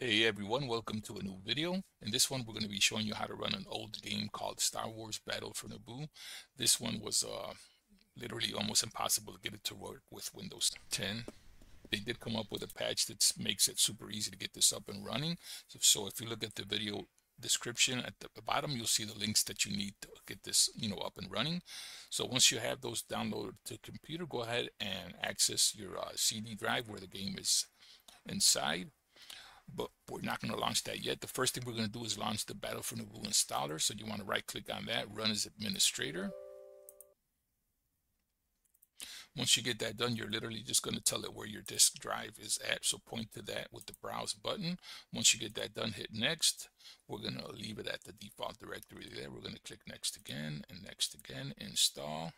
Hey everyone, welcome to a new video. In this one, we're going to be showing you how to run an old game called Star Wars Battle for Naboo. This one was literally almost impossible to get it to work with Windows 10. They did come up with a patch that makes it super easy to get this up and running. So if you look at the video description at the bottom, you'll see the links that you need to get this, up and running. So once you have those downloaded to computer, go ahead and access your CD drive where the game is inside. But we're not going to launch that yet. The first thing we're going to do is launch the Battle for Naboo installer. So you want to right click on that, run as administrator. Once you get that done, you're literally just going to tell it where your disk drive is at. So point to that with the browse button. Once you get that done, hit next. We're going to leave it at the default directory there. We're going to click next again and next again, install.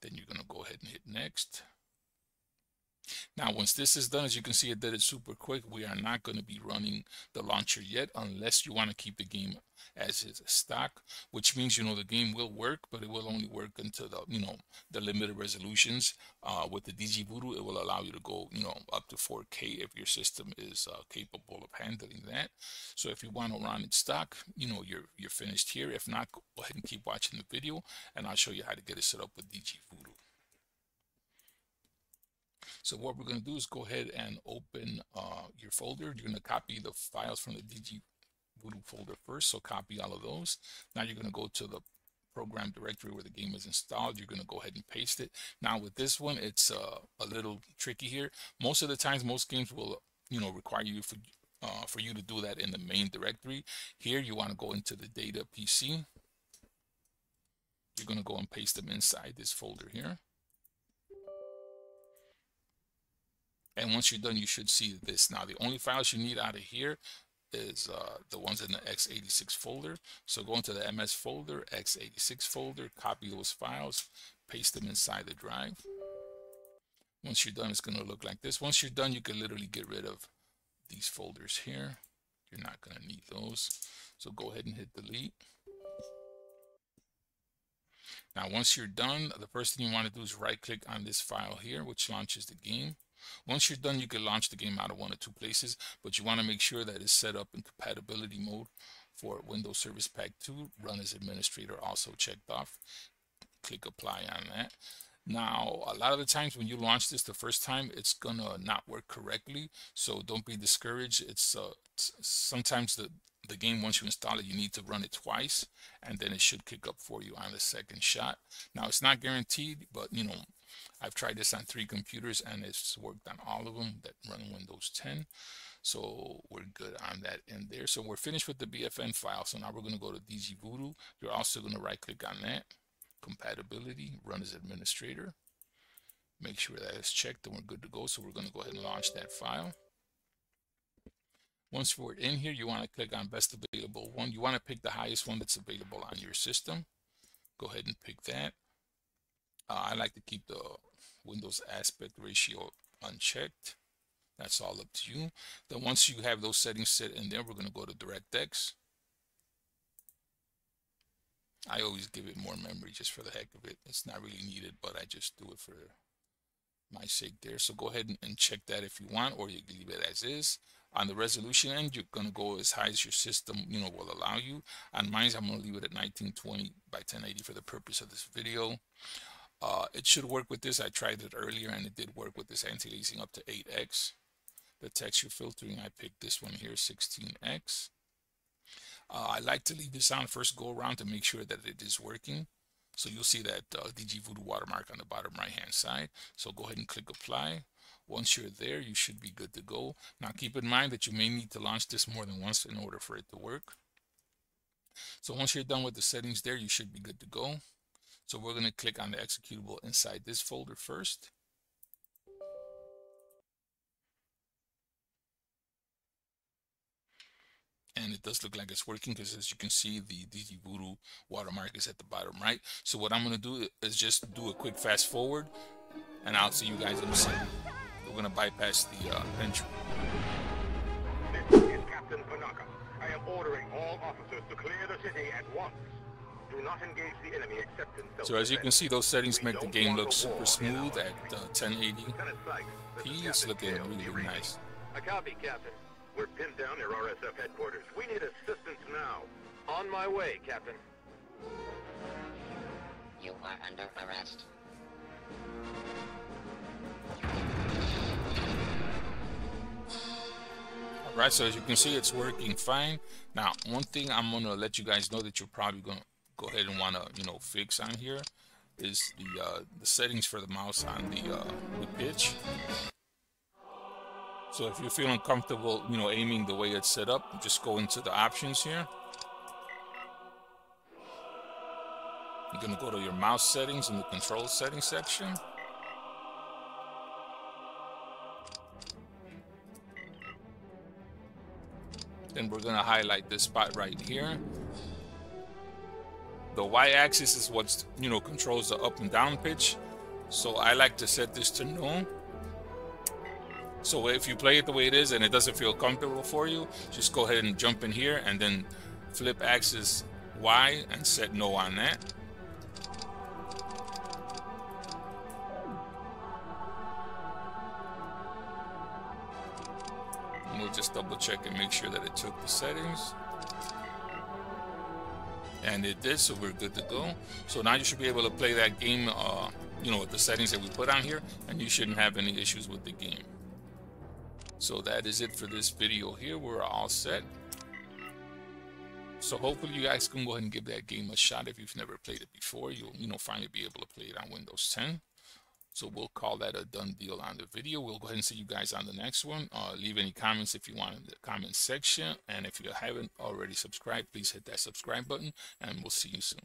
Then you're going to go ahead and hit next. Now, once this is done, as you can see, it did it super quick. We are not going to be running the launcher yet unless you want to keep the game as is stock, which means, the game will work, but it will only work until the limited resolutions. With the DgVoodoo, it will allow you to go, up to 4K if your system is capable of handling that. So if you want to run it stock, you're finished here. If not, go ahead and keep watching the video, and I'll show you how to get it set up with DgVoodoo. So what we're going to do is go ahead and open your folder. You're going to copy the files from the DgVoodoo folder first. So copy all of those. Now you're going to go to the program directory where the game is installed. You're going to go ahead and paste it. Now with this one, it's a little tricky here. Most of the times, most games will, require you for you to do that in the main directory. Here, you want to go into the data PC. You're going to go and paste them inside this folder here. And once you're done, you should see this. Now, the only files you need out of here is the ones in the x86 folder. So go into the MS folder, x86 folder, copy those files, paste them inside the drive. Once you're done, it's going to look like this. Once you're done, you can literally get rid of these folders here. You're not going to need those. So go ahead and hit delete. Now, once you're done, the first thing you want to do is right click on this file here, which launches the game. Once you're done, you can launch the game out of one or two places, but you want to make sure that it's set up in compatibility mode for Windows Service Pack 2, run as administrator also checked off. Click apply on that. Now, a lot of the times when you launch this the first time, it's gonna not work correctly, so don't be discouraged. It's sometimes the game, once you install it, you need to run it twice, and then it should kick up for you on the second shot. Now, it's not guaranteed, but I've tried this on 3 computers and it's worked on all of them that run Windows 10. So we're good on that in there. So we're finished with the BFN file. So now we're going to go to DgVoodoo. You're also going to right click on that. Compatibility, run as administrator. Make sure that is checked and we're good to go. So we're going to go ahead and launch that file. Once we're in here, you want to click on best available one. You want to pick the highest one that's available on your system. Go ahead and pick that. I like to keep the Windows aspect ratio unchecked. That's all up to you. Then once you have those settings set in there, we're going to go to DirectX. I always give it more memory just for the heck of it. It's not really needed, but I just do it for my sake there. So go ahead and check that if you want, or you can leave it as is. On the resolution end, you're going to go as high as your system will allow you. On mine, I'm going to leave it at 1920 by 1080 for the purpose of this video. It should work with this. I tried it earlier and it did work with this anti-aliasing up to 8x. The texture filtering, I picked this one here, 16x. I like to leave this on first go around to make sure that it is working. So you'll see that DgVoodoo watermark on the bottom right hand side. So go ahead and click apply. Once you're there, you should be good to go. Now keep in mind that you may need to launch this more than once in order for it to work. So once you're done with the settings there, you should be good to go. So we're going to click on the executable inside this folder first. And it does look like it's working because, as you can see, the DgVoodoo watermark is at the bottom right. So what I'm going to do is just do a quick fast forward, and I'll see you guys in a second. We're going to bypass the entry. This is Captain Panaka. I am ordering all officers to clear the city at once. Do not engage the enemy except in self-defense. So as you can see, those settings make the game look super smooth at 1080p. It's looking really nice. A copy, Captain. We're pinned down near RSF headquarters. We need assistance now. On my way, Captain. You are under arrest. Alright, so as you can see, it's working fine. Now, one thing I'm gonna let you guys know that you're probably gonna go ahead and wanna, fix on here is the settings for the mouse on the pitch. So if you're feeling comfortable, aiming the way it's set up, just go into the options here. You're gonna go to your mouse settings in the control settings section. Then we're gonna highlight this spot right here. The y-axis is what's controls the up and down pitch. So I like to set this to no. So if you play it the way it is and it doesn't feel comfortable for you, just go ahead and jump in here and then flip axis Y and set no on that. And we'll just double check and make sure that it took the settings. And it did, so we're good to go. So now you should be able to play that game, with the settings that we put on here, and you shouldn't have any issues with the game. So that is it for this video here. We're all set. So hopefully you guys can go ahead and give that game a shot. If you've never played it before, you'll finally be able to play it on Windows 10. So we'll call that a done deal on the video. We'll go ahead and see you guys on the next one. Leave any comments if you want in the comment section. And if you haven't already subscribed, please hit that subscribe button, and we'll see you soon.